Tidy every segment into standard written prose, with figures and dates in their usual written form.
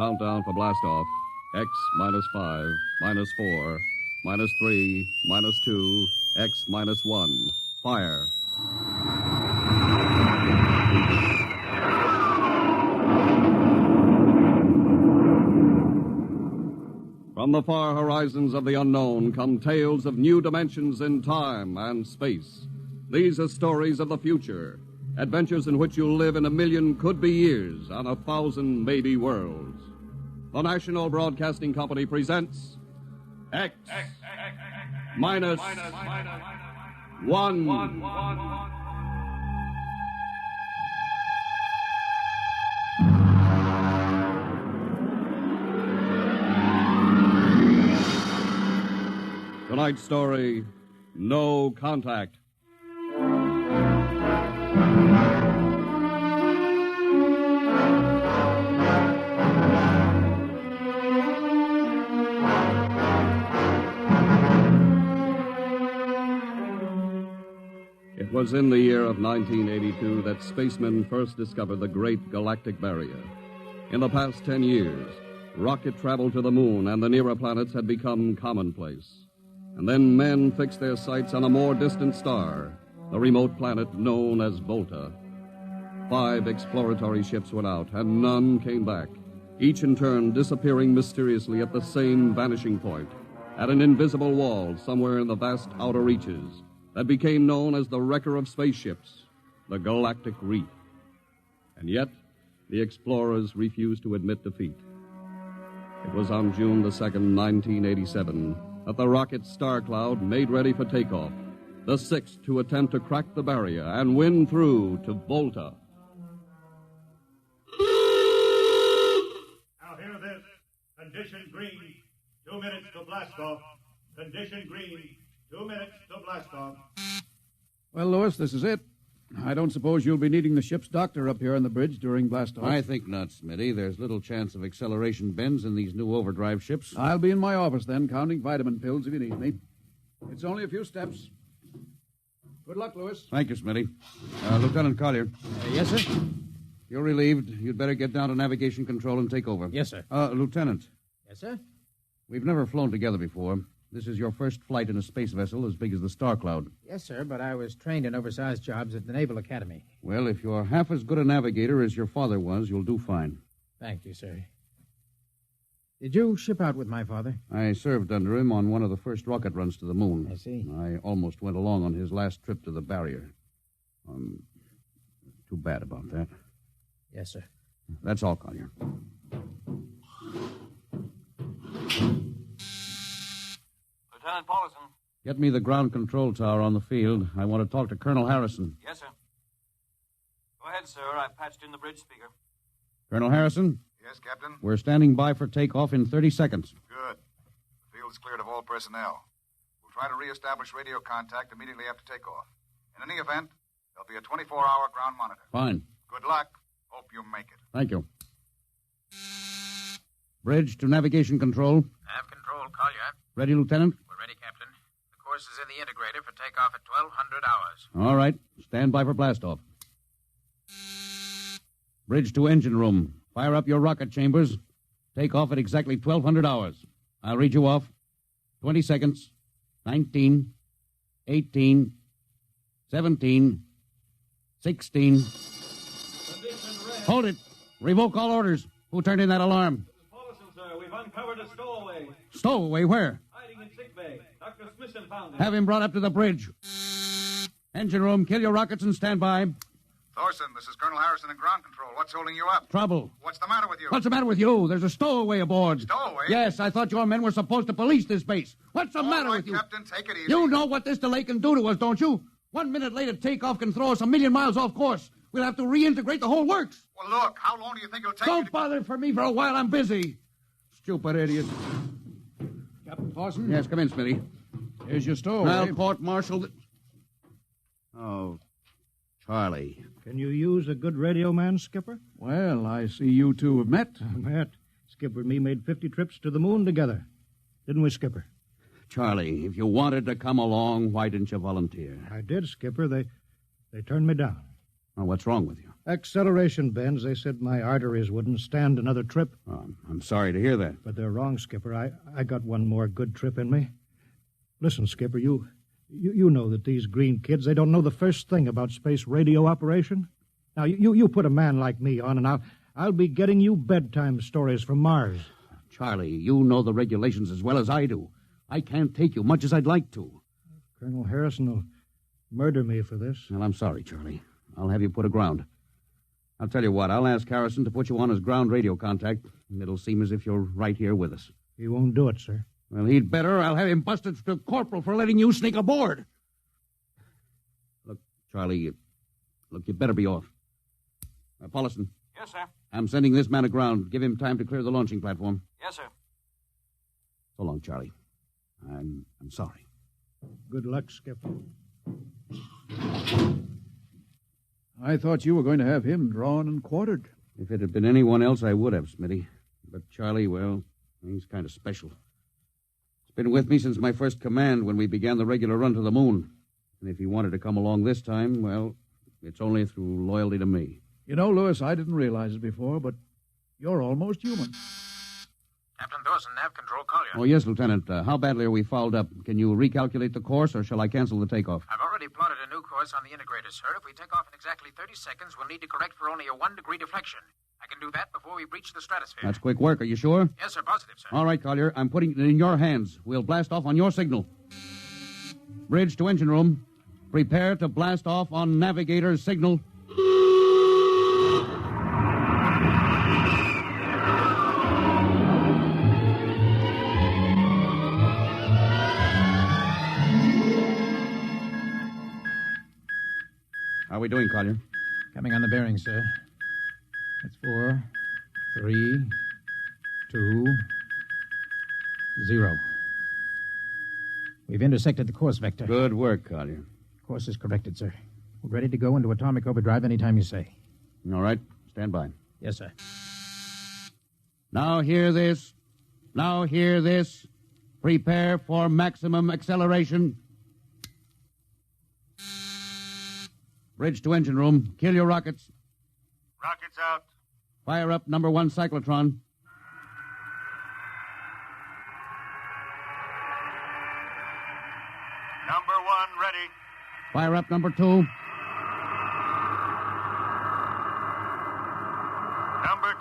Countdown for blastoff. X minus 5, minus 4, minus 3, minus 2, X minus 1. Fire. From the far horizons of the unknown come tales of new dimensions in time and space. These are stories of the future, adventures in which you'll live in a million could-be years on 1,000 maybe worlds. The National Broadcasting Company presents X minus 1. Tonight's story, No Contact. It was in the year of 1982 that spacemen first discovered the Great Galactic Barrier. In the past 10 years, rocket travel to the moon and the nearer planets had become commonplace. And then men fixed their sights on a more distant star, the remote planet known as Volta. 5 exploratory ships went out, and none came back, each in turn disappearing mysteriously at the same vanishing point, at an invisible wall somewhere in the vast outer reaches that became known as the wrecker of spaceships, the Galactic Reef. And yet, the explorers refused to admit defeat. It was on June the 2nd, 1987, that the rocket Star Cloud made ready for takeoff, the 6th to attempt to crack the barrier and win through to Volta. Now hear this. Condition green. 2 minutes to blast off. Condition green. 2 minutes to blast off. Well, Louis, this is it. I don't suppose you'll be needing the ship's doctor up here on the bridge during blastoff. I think not, Smitty. There's little chance of acceleration bends in these new overdrive ships. I'll be in my office then, counting vitamin pills if you need me. It's only a few steps. Good luck, Louis. Thank you, Smitty. Lieutenant Collier. Yes, sir? You're relieved. You'd better get down to navigation control and take over. Yes, sir. Lieutenant. Yes, sir? We've never flown together before. This is your first flight in a space vessel as big as the Star Cloud. Yes, sir, but I was trained in oversized jobs at the Naval Academy. Well, if you're half as good a navigator as your father was, you'll do fine. Thank you, sir. Did you ship out with my father? I served under him on one of the first rocket runs to the moon. I see. I almost went along on his last trip to the barrier. Too bad about that. Yes, sir. That's all, Collier. Lieutenant Paulson. Get me the ground control tower on the field. I want to talk to Colonel Harrison. Yes, sir. Go ahead, sir. I've patched in the bridge speaker. Colonel Harrison? Yes, Captain? We're standing by for takeoff in 30 seconds. Good. The field is cleared of all personnel. We'll try to reestablish radio contact immediately after takeoff. In any event, there'll be a 24-hour ground monitor. Fine. Good luck. Hope you make it. Thank you. Bridge to navigation control. Nav control, Collier. Ready, Lieutenant? We're ready, Captain. The course is in the integrator for takeoff at 1200 hours. All right. Stand by for blastoff. Bridge to engine room. Fire up your rocket chambers. Take off at exactly 1200 hours. I'll read you off. 20 seconds. 19. 18. 17. 16. Hold it. Revoke all orders. Who turned in that alarm? Paulson, sir. We've uncovered a stowaway. Stowaway? Where? Hiding in sickbay. Dr. Smithson found him. Have him brought up to the bridge. Engine room, kill your rockets and stand by. Thorson, this is Colonel Harrison in ground control. What's holding you up? Trouble. What's the matter with you? What's the matter with you? There's a stowaway aboard. Stowaway? Yes, I thought your men were supposed to police this base. What's the matter with you? Captain, take it easy. You know what this delay can do to us, don't you? 1 minute later takeoff can throw us 1,000,000 miles off course. We'll have to reintegrate the whole works. Well, look, how long do you think it'll take Don't bother for me for a while. I'm busy. Stupid idiot. Captain Thorson? Yes, come in, Smitty. Here's your stowaway. I'll court-martial Oh, Charlie. Can you use a good radio man, Skipper? Well, I see you two have met. Met. Skipper and me made 50 trips to the moon together. Didn't we, Skipper? Charlie, if you wanted to come along, why didn't you volunteer? I did, Skipper. They turned me down. Well, what's wrong with you? Acceleration bends. They said my arteries wouldn't stand another trip. Oh, I'm sorry to hear that. But they're wrong, Skipper. I got one more good trip in me. Listen, Skipper, you know that these green kids, they don't know the first thing about space radio operation. Now, you put a man like me on, and I'll be getting you bedtime stories from Mars. Charlie, you know the regulations as well as I do. I can't take you much as I'd like to. Colonel Harrison will murder me for this. Well, I'm sorry, Charlie. I'll have you put aground. I'll tell you what, I'll ask Harrison to put you on as ground radio contact, and it'll seem as if you're right here with us. He won't do it, sir. Well, he'd better. I'll have him busted to corporal for letting you sneak aboard. Look, Charlie, you better be off. Paulison. Yes, sir. I'm sending this man aground. Give him time to clear the launching platform. Yes, sir. So long, Charlie. I'm sorry. Good luck, Skipper. I thought you were going to have him drawn and quartered. If it had been anyone else, I would have, Smitty. But Charlie, well, he's kind of special. He's been with me since my first command when we began the regular run to the moon. And if he wanted to come along this time, well, it's only through loyalty to me. You know, Lewis, I didn't realize it before, but you're almost human. Captain Dawson, nav control, Collier. Oh, yes, Lieutenant. How badly are we fouled up? Can you recalculate the course, or shall I cancel the takeoff? I've already plotted a new course on the integrator, sir. If we take off in exactly 30 seconds, we'll need to correct for only a 1-degree deflection. I can do that before we breach the stratosphere. That's quick work. Are you sure? Yes, sir. Positive, sir. All right, Collier. I'm putting it in your hands. We'll blast off on your signal. Bridge to engine room. Prepare to blast off on navigator's signal. How are we doing, Collier? Coming on the bearing, sir. That's 4, 3, 2, 0. We've intersected the course vector. Good work, Collier. Course is corrected, sir. We're ready to go into atomic overdrive anytime you say. All right. Stand by. Yes, sir. Now hear this. Now hear this. Prepare for maximum acceleration. Bridge to engine room. Kill your rockets. Rockets out. Fire up number 1 cyclotron. Number 1 ready. Fire up number 2. Number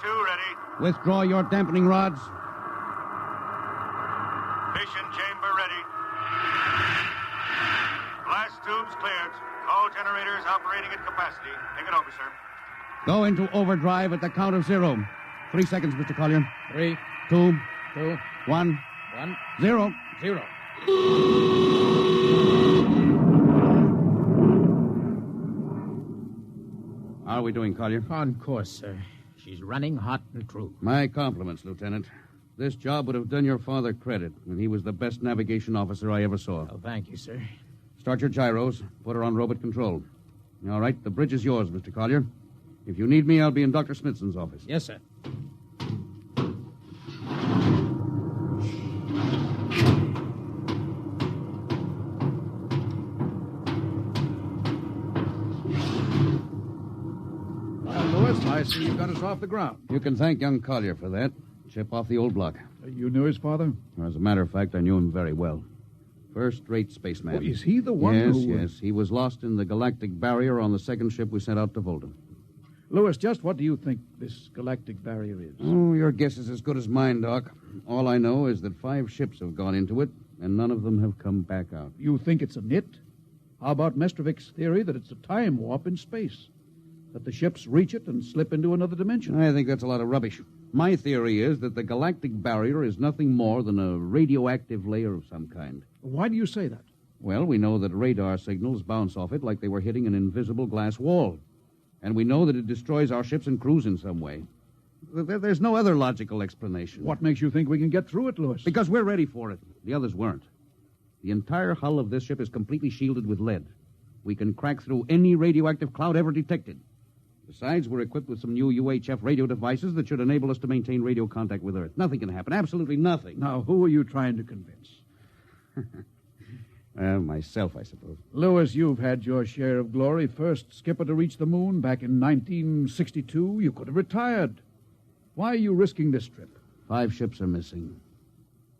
2 ready. Withdraw your dampening rods. Fission chamber ready. Blast tubes cleared. All generators operating at capacity. Take it over, sir. Go into overdrive at the count of 0. 3 seconds, Mr. Collier. 3, 2, 2, 1, 1, 0. 0. How are we doing, Collier? On course, sir. She's running hot and true. My compliments, Lieutenant. This job would have done your father credit, and he was the best navigation officer I ever saw. Oh, thank you, sir. Start your gyros. Put her on robot control. All right, the bridge is yours, Mr. Collier. If you need me, I'll be in Dr. Smithson's office. Yes, sir. Well, Lewis, I see you got us off the ground. You can thank young Collier for that. Chip off the old block. You knew his father? As a matter of fact, I knew him very well. First-rate spaceman. Oh, is he the one Yes, who... yes. He was lost in the galactic barrier on the second ship we sent out to Volta. Lewis, just what do you think this galactic barrier is? Oh, your guess is as good as mine, Doc. All I know is that 5 ships have gone into it, and none of them have come back out. You think it's a nit? How about Mestrovic's theory that it's a time warp in space? That the ships reach it and slip into another dimension? I think that's a lot of rubbish. My theory is that the galactic barrier is nothing more than a radioactive layer of some kind. Why do you say that? Well, we know that radar signals bounce off it like they were hitting an invisible glass wall. And we know that it destroys our ships and crews in some way. There's no other logical explanation. What makes you think we can get through it, Lewis? Because we're ready for it. The others weren't. The entire hull of this ship is completely shielded with lead. We can crack through any radioactive cloud ever detected. Besides, we're equipped with some new UHF radio devices that should enable us to maintain radio contact with Earth. Nothing can happen. Absolutely nothing. Now, who are you trying to convince? Myself, I suppose. Lewis, you've had your share of glory. First skipper to reach the moon back in 1962. You could have retired. Why are you risking this trip? 5 ships are missing.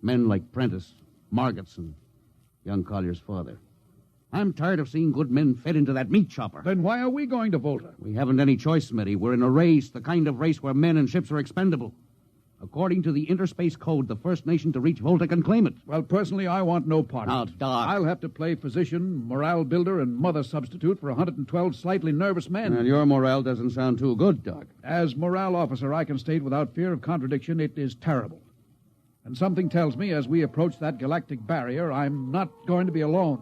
Men like Prentice, Margetson, young Collier's father. I'm tired of seeing good men fed into that meat chopper. Then why are we going to Volta? We haven't any choice, Smitty. We're in a race, the kind of race where men and ships are expendable. According to the Interspace Code, the first nation to reach Volta can claim it. Well, personally, I want no part Now, of it. Doc. I'll have to play physician, morale builder, and mother substitute for 112 slightly nervous men. And your morale doesn't sound too good, Doc. As morale officer, I can state without fear of contradiction, it is terrible. And something tells me as we approach that galactic barrier, I'm not going to be alone.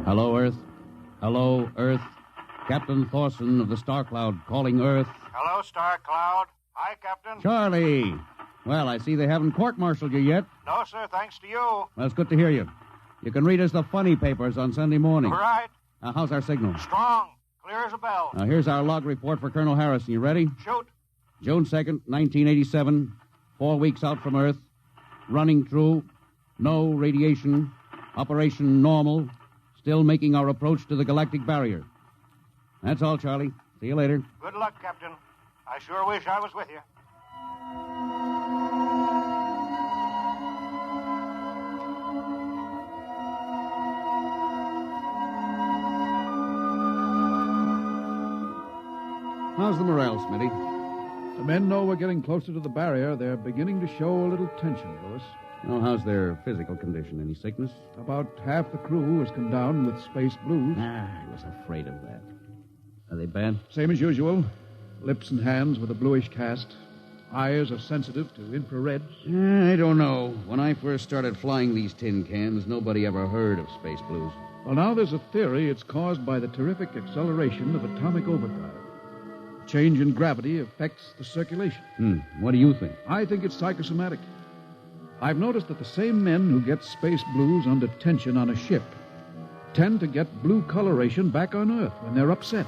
Hello, Earth. Hello, Earth. Captain Thorson of the Star Cloud calling Earth. Hello, Star Cloud. Hi, Captain. Charlie. Well, I see they haven't court-martialed you yet. No, sir, thanks to you. Well, it's good to hear you. You can read us the funny papers on Sunday morning. Right. How's our signal? Strong. Clear as a bell. Now, here's our log report for Colonel Harrison. You ready? Shoot. June 2nd, 1987. 4 weeks out from Earth. Running true. No radiation. Operation normal. Still making our approach to the galactic barrier. That's all, Charlie. See you later. Good luck, Captain. I sure wish I was with you. How's the morale, Smitty? The men know we're getting closer to the barrier. They're beginning to show a little tension, Lewis. Well, how's their physical condition? Any sickness? About half the crew has come down with space blues. I was afraid of that. Are they bad? Same as usual. Lips and hands with a bluish cast. Eyes are sensitive to infrared. I don't know. When I first started flying these tin cans, nobody ever heard of space blues. Well, now there's a theory it's caused by the terrific acceleration of atomic overdrive. Change in gravity affects the circulation. What do you think? I think it's psychosomatic. I've noticed that the same men who get space blues under tension on a ship tend to get blue coloration back on Earth when they're upset.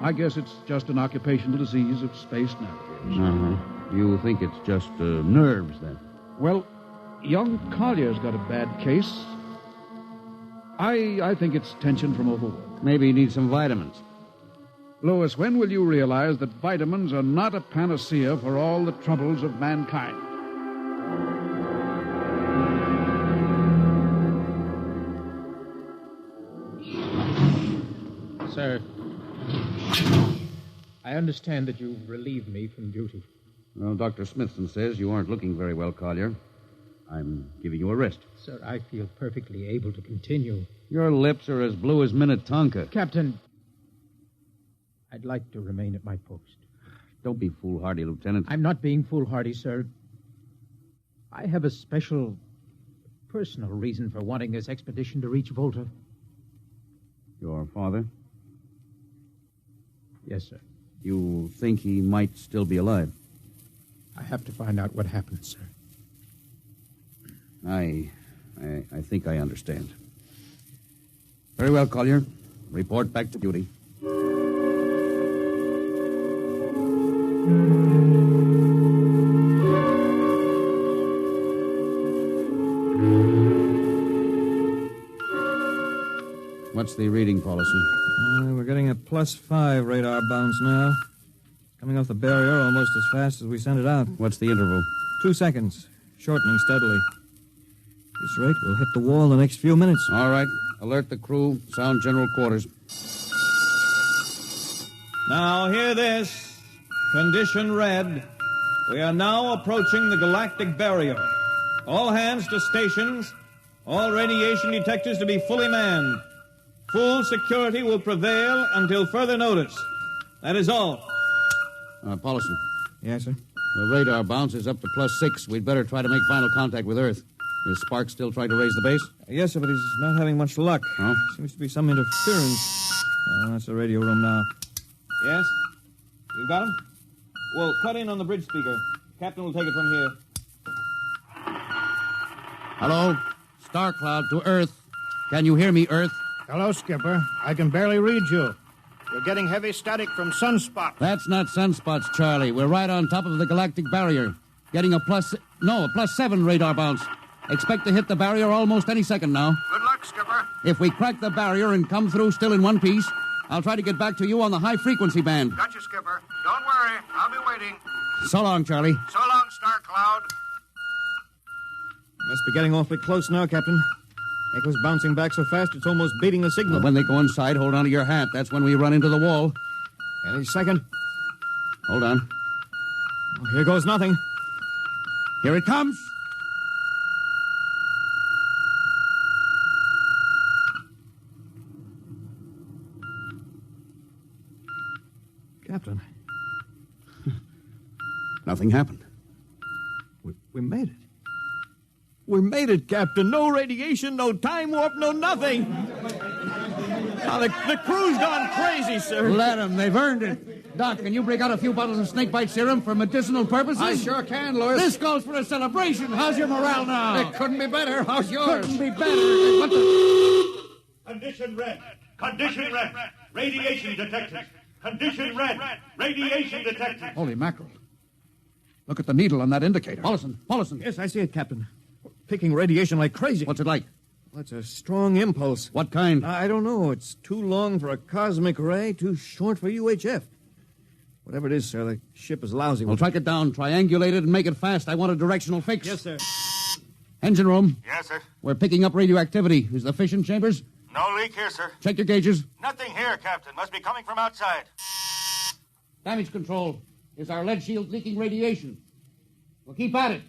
I guess it's just an occupational disease of space navigators. You think it's just nerves, then? Well, young Collier's got a bad case. I think it's tension from overwork. Maybe he needs some vitamins. Lewis, when will you realize that vitamins are not a panacea for all the troubles of mankind? Sir, I understand that you've relieved me from duty. Well, Dr. Smithson says you aren't looking very well, Collier. I'm giving you a rest. Sir, I feel perfectly able to continue. Your lips are as blue as Minnetonka. Captain, I'd like to remain at my post. Don't be foolhardy, Lieutenant. I'm not being foolhardy, sir. I have a special, personal reason for wanting this expedition to reach Volta. Your father? Yes, sir. You think he might still be alive? I have to find out what happened, sir. I think I understand. Very well, Collier. Report back to duty. What's the reading, Paulson? We're getting a +5 radar bounce now. Coming off the barrier almost as fast as we sent it out. What's the interval? 2 seconds. Shortening steadily. This rate, we'll hit the wall in the next few minutes. All right. Alert the crew. Sound general quarters. Now, hear this. Condition red. We are now approaching the galactic barrier. All hands to stations. All radiation detectors to be fully manned. Full security will prevail until further notice. That is all. Paulson. Yes, sir? The radar bounce is up to +6. We'd better try to make final contact with Earth. Is Sparks still trying to raise the base? Yes, sir, but he's not having much luck. Huh? Seems to be some interference. That's the radio room now. Yes? You got him? Well, cut in on the bridge speaker. Captain will take it from here. Hello? Star Cloud to Earth. Can you hear me, Earth? Hello, Skipper. I can barely read you. We're getting heavy static from sunspots. That's not sunspots, Charlie. We're right on top of the galactic barrier. Getting a +7 radar bounce. Expect to hit the barrier almost any second now. Good luck, Skipper. If we crack the barrier and come through still in one piece, I'll try to get back to you on the high-frequency band. Gotcha, Skipper. Don't worry. I'll be waiting. So long, Charlie. So long, Star Cloud. Must be getting awfully close now, Captain. Echo's bouncing back so fast it's almost beating the signal. Well, when they go inside, hold on to your hat. That's when we run into the wall. Any second. Hold on. Oh, here goes nothing. Here it comes. Captain, Nothing happened. we made it. We made it, Captain. No radiation, no time warp, no nothing. Now, the crew's gone crazy, sir. Let them. They've earned it. Doc, can you break out a few bottles of snakebite serum for medicinal purposes? I sure can, Lewis. This calls for a celebration. How's your morale now? It couldn't be better. How's yours? Couldn't be better. What the... Condition red. Condition red. Radiation detected. Condition red. Radiation detected. Holy mackerel. Look at the needle on that indicator. Paulson. Yes, I see it, Captain. Picking radiation like crazy. What's it like? Well, it's a strong impulse. What kind? I don't know. It's too long for a cosmic ray, too short for UHF. Whatever it is, sir, the ship is lousy. Well, track it down, triangulate it, and make it fast. I want a directional fix. Yes, sir. Engine room. Yes, sir. We're picking up radioactivity. Is the fission chambers? No leak here, sir. Check your gauges. Nothing here, Captain. Must be coming from outside. Damage control. Is our lead shield leaking radiation? Well, keep at it.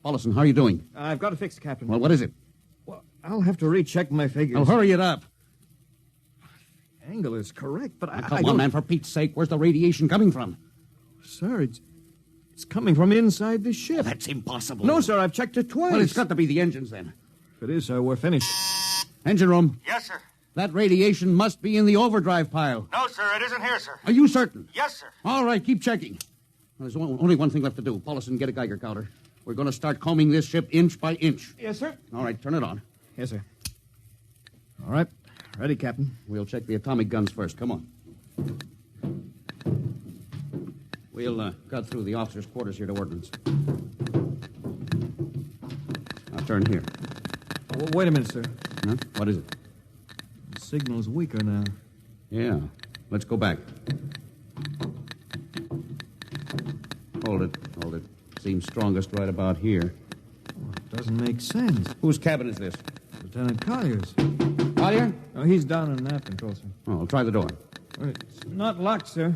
Paulson, how are you doing? I've got it fixed, Captain. Well, what is it? Well, I'll have to recheck my figures. Well, hurry it up. Angle is correct, but I Come don't... on, man, for Pete's sake. Where's the radiation coming from? Sir, it's coming from inside the ship. That's impossible. No, sir, I've checked it twice. Well, it's got to be the engines, then. If it is, sir, we're finished. Engine room. Yes, sir. That radiation must be in the overdrive pile. No, sir, it isn't here, sir. Are you certain? Yes, sir. All right, keep checking. Well, there's only one thing left to do. Paulson, get a Geiger counter. We're going to start combing this ship inch by inch. Yes, sir. All right, turn it on. Yes, sir. All right. Ready, Captain. We'll check the atomic guns first. Come on. We'll cut through the officers' quarters here to ordnance. Now turn here. Oh, wait a minute, sir. Huh? What is it? The signal's weaker now. Yeah. Let's go back. Hold it. Seems strongest right about here. Oh, it doesn't make sense. Whose cabin is this? Lieutenant Collier's. Collier? Oh, he's down in nav control, sir. Oh, I'll try the door. It's not locked, sir.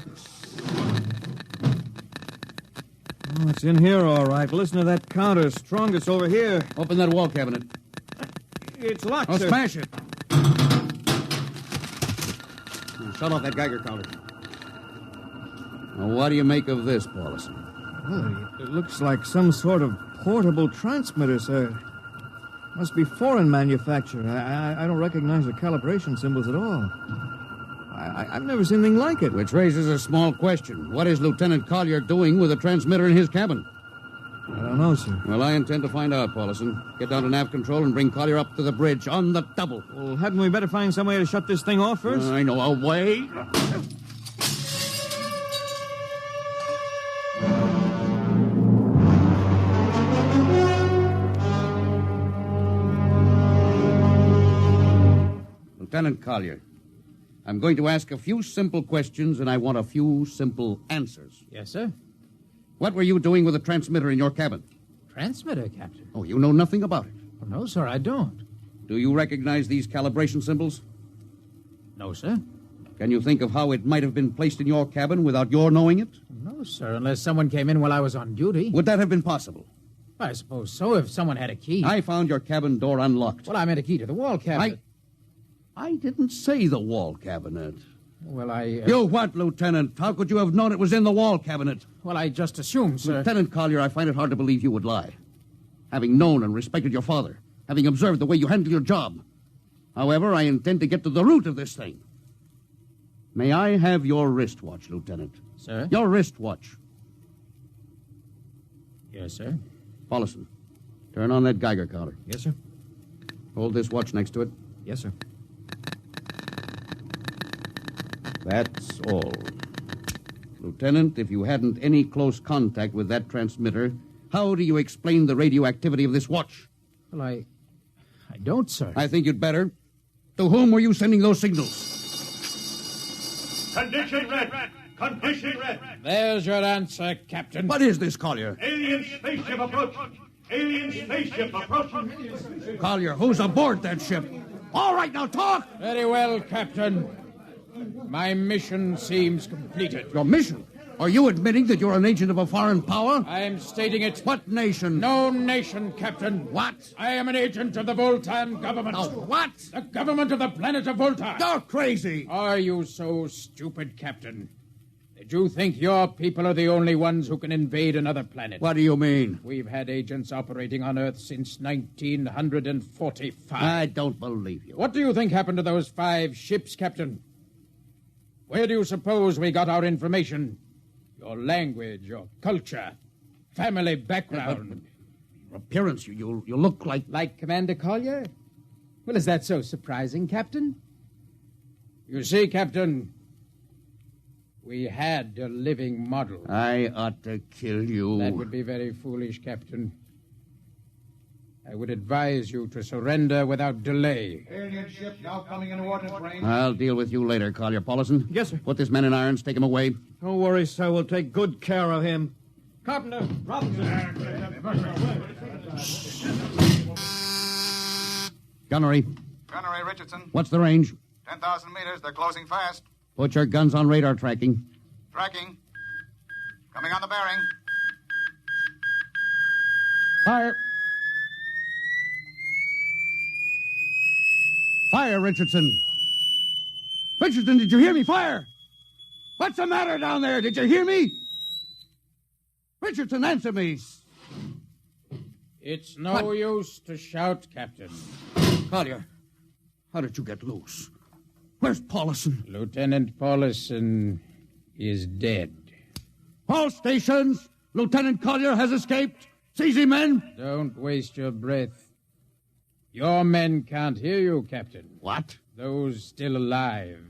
Oh, it's in here, all right. Listen to that counter. Strongest over here. Open that wall cabinet. It's locked, Oh, sir. smash it. Shut off that Geiger counter. Now, what do you make of this, Paulson? Well, it looks like some sort of portable transmitter, sir. Must be foreign manufacture. I don't recognize the calibration symbols at all. I've never seen anything like it. Which raises a small question. What is Lieutenant Collier doing with a transmitter in his cabin? I don't know, sir. Well, I intend to find out, Paulson. Get down to nav control and bring Collier up to the bridge on the double. Well, hadn't we better find some way to shut this thing off first? I know a way. Lieutenant Collier, I'm going to ask a few simple questions, and I want a few simple answers. Yes, sir. What were you doing with a transmitter in your cabin? Transmitter, Captain. Oh, you know nothing about it. Well, no, sir, I don't. Do you recognize these calibration symbols? No, sir. Can you think of how it might have been placed in your cabin without your knowing it? No, sir, unless someone came in while I was on duty. Would that have been possible? I suppose so, if someone had a key. I found your cabin door unlocked. Well, I meant a key to the wall cabinet. I didn't say the wall cabinet. Well, I... You what, Lieutenant? How could you have known it was in the wall cabinet? Well, I just assumed, sir. Lieutenant Collier, I find it hard to believe you would lie. Having known and respected your father, having observed the way you handle your job. However, I intend to get to the root of this thing. May I have your wristwatch, Lieutenant? Sir? Your wristwatch. Yes, sir. Paulson, turn on that Geiger counter. Yes, sir. Hold this watch next to it. Yes, sir. That's all. Lieutenant, if you hadn't any close contact with that transmitter, how do you explain the radioactivity of this watch? Well, I don't, sir. I think you'd better. To whom were you sending those signals? Condition red. Condition red. There's your answer, Captain. What is this, Collier? Alien spaceship approaching. Alien spaceship approaching. Collier, who's aboard that ship? All right, now talk! Very well, Captain. My mission seems completed. Your mission? Are you admitting that you're an agent of a foreign power? I am stating it. What nation? No nation, Captain. What? I am an agent of the Voltan government. What? The government of the planet of Voltan. You're crazy. Are you so stupid, Captain? Did you think your people are the only ones who can invade another planet? What do you mean? We've had agents operating on Earth since 1945. I don't believe you. What do you think happened to those 5 ships, Captain? Where do you suppose we got our information? Your language, your culture, family background. Your appearance, you look like... Like Commander Collier? Well, is that so surprising, Captain? You see, Captain, we had a living model. I ought to kill you. That would be very foolish, Captain. I would advise you to surrender without delay. Alien ship now coming into ordnance range. I'll deal with you later, Collier. Paulison? Yes, sir. Put this man in irons, take him away. Don't worry, sir. We'll take good care of him. Carpenter, Robinson. Gunnery, Gunnery Richardson. what's the range? 10,000 meters. They're closing fast. Put your guns on radar tracking. Tracking. Coming on the bearing. Fire! Fire, Richardson! Richardson, did you hear me? Fire! What's the matter down there? Did you hear me? Richardson, answer me. It's no use to shout, Captain. Collier, how did you get loose? Where's Paulison? Lieutenant Paulison is dead. All stations! Lieutenant Collier has escaped. Seize him, men! Don't waste your breath. Your men can't hear you, Captain. What? Those still alive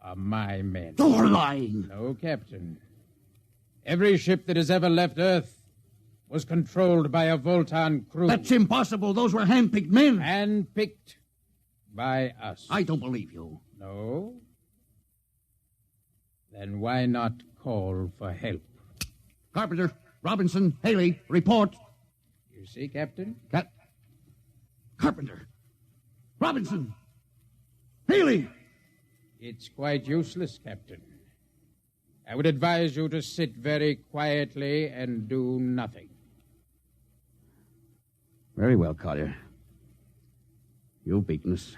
are my men. You're lying. No, Captain. Every ship that has ever left Earth was controlled by a Voltan crew. That's impossible. Those were hand-picked men. Handpicked by us. I don't believe you. No? Then why not call for help? Carpenter, Robinson, Haley, report. You see, Captain? Carpenter, Robinson, Haley. It's quite useless, Captain. I would advise you to sit very quietly and do nothing. Very well, Collier. You've beaten us.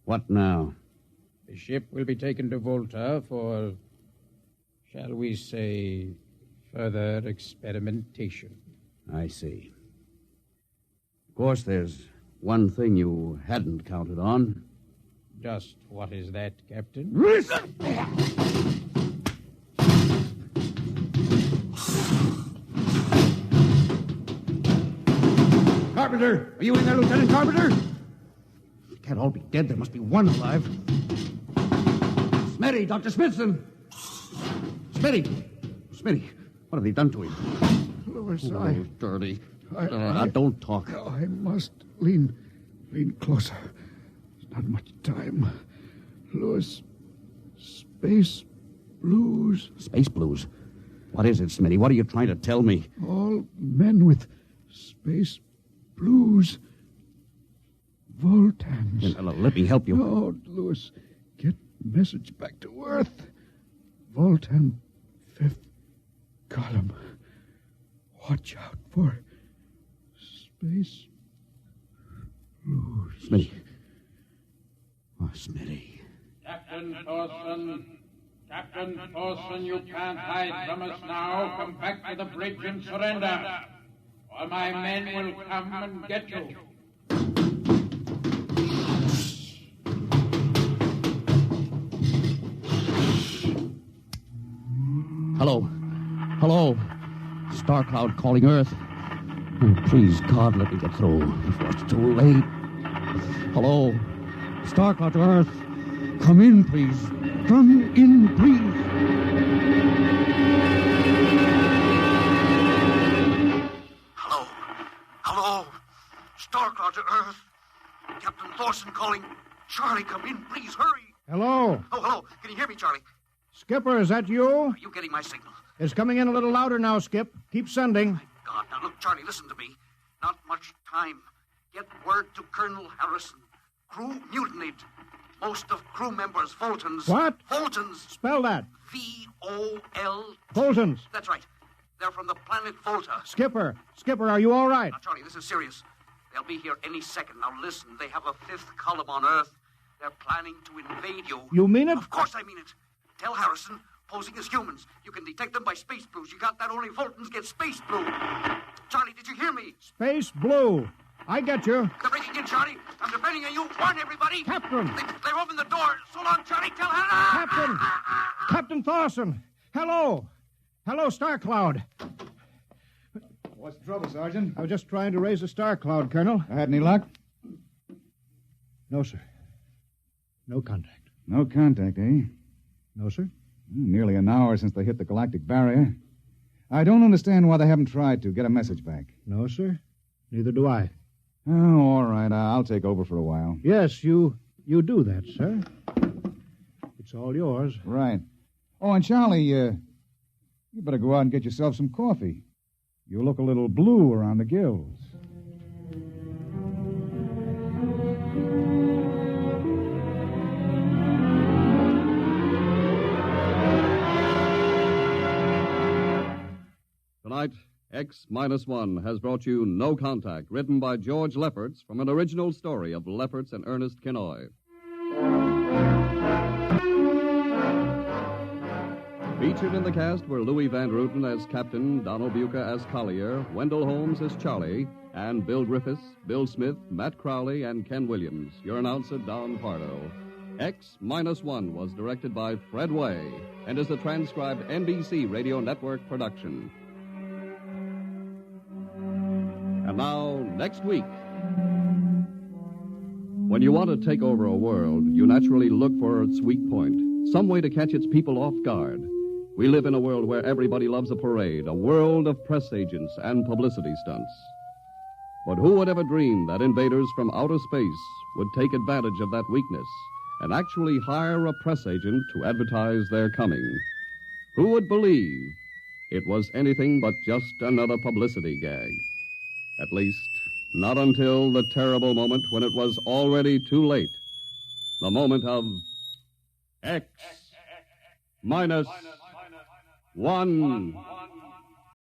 What now? The ship will be taken to Volta for, shall we say, further experimentation. I see. Of course, there's one thing you hadn't counted on. Just what is that, Captain? Carpenter! Are you in there, Lieutenant Carpenter? They can't all be dead. There must be one alive. Smitty, Dr. Smithson! Smitty, what have they done to him? Louis, Dirty. Don't talk. I must lean closer. There's not much time. Louis, space blues. Space blues? What is it, Smitty? What are you trying to tell me? All men with space blues. Voltans. Let me help you. No, Louis. Get message back to Earth. Voltan, 5th column. Watch out for space blues. Smitty. Oh, Smitty. Captain Thorson, you can't hide from us now. Come back to the bridge and surrender, or my men will come and get you. Hello. Star Cloud calling Earth. Oh, please, God, let me get through before it's too late. Hello. Star Cloud to Earth. Come in, please. Come in, please. Hello. Star Cloud to Earth. Captain Thorson calling. Charlie, come in. Please, hurry. Hello. Oh, hello. Can you hear me, Charlie? Skipper, is that you? Are you getting my signal? It's coming in a little louder now, Skip. Keep sending. My God. Now, look, Charlie, listen to me. Not much time. Get word to Colonel Harrison. Crew mutinied. Most of crew members, Fultons. What? Fultons. Spell that. V-O-L... Fultons. That's right. They're from the planet Volta. Skipper, are you all right? Now, Charlie, this is serious. They'll be here any second. Now, listen, they have a fifth column on Earth. They're planning to invade you. You mean it? Of course I mean it. Tell Harrison, posing as humans. You can detect them by space blues. You got that? Only Fultons get space blue. Charlie, did you hear me? Space blue. I get you. They're breaking in, Charlie. I'm depending on you. Warn everybody. Captain. They've opened the door. So long, Charlie. Tell Harrison. Captain Thorson. Hello. Hello, Star Cloud. What's the trouble, Sergeant? I was just trying to raise the Star Cloud, Colonel. Had any luck? No, sir. No contact. No contact, eh? No, sir. Nearly an hour since they hit the galactic barrier. I don't understand why they haven't tried to get a message back. No, sir. Neither do I. Oh, all right. I'll take over for a while. Yes, you do that, sir. It's all yours. Right. Oh, and Charlie, you better go out and get yourself some coffee. You look a little blue around the gills. Tonight, X-1 has brought you No Contact, written by George Lefferts from an original story of Lefferts and Ernest Kinoy. Featured in the cast were Louis Van Ruten as Captain, Donald Buca as Collier, Wendell Holmes as Charlie, and Bill Griffiths, Bill Smith, Matt Crowley, and Ken Williams. Your announcer, Don Pardo. X-1 was directed by Fred Way and is a transcribed NBC Radio Network production. And now, next week. When you want to take over a world, you naturally look for its weak point, some way to catch its people off guard. We live in a world where everybody loves a parade, a world of press agents and publicity stunts. But who would ever dream that invaders from outer space would take advantage of that weakness and actually hire a press agent to advertise their coming? Who would believe it was anything but just another publicity gag? At least, not until the terrible moment when it was already too late. The moment of X-1.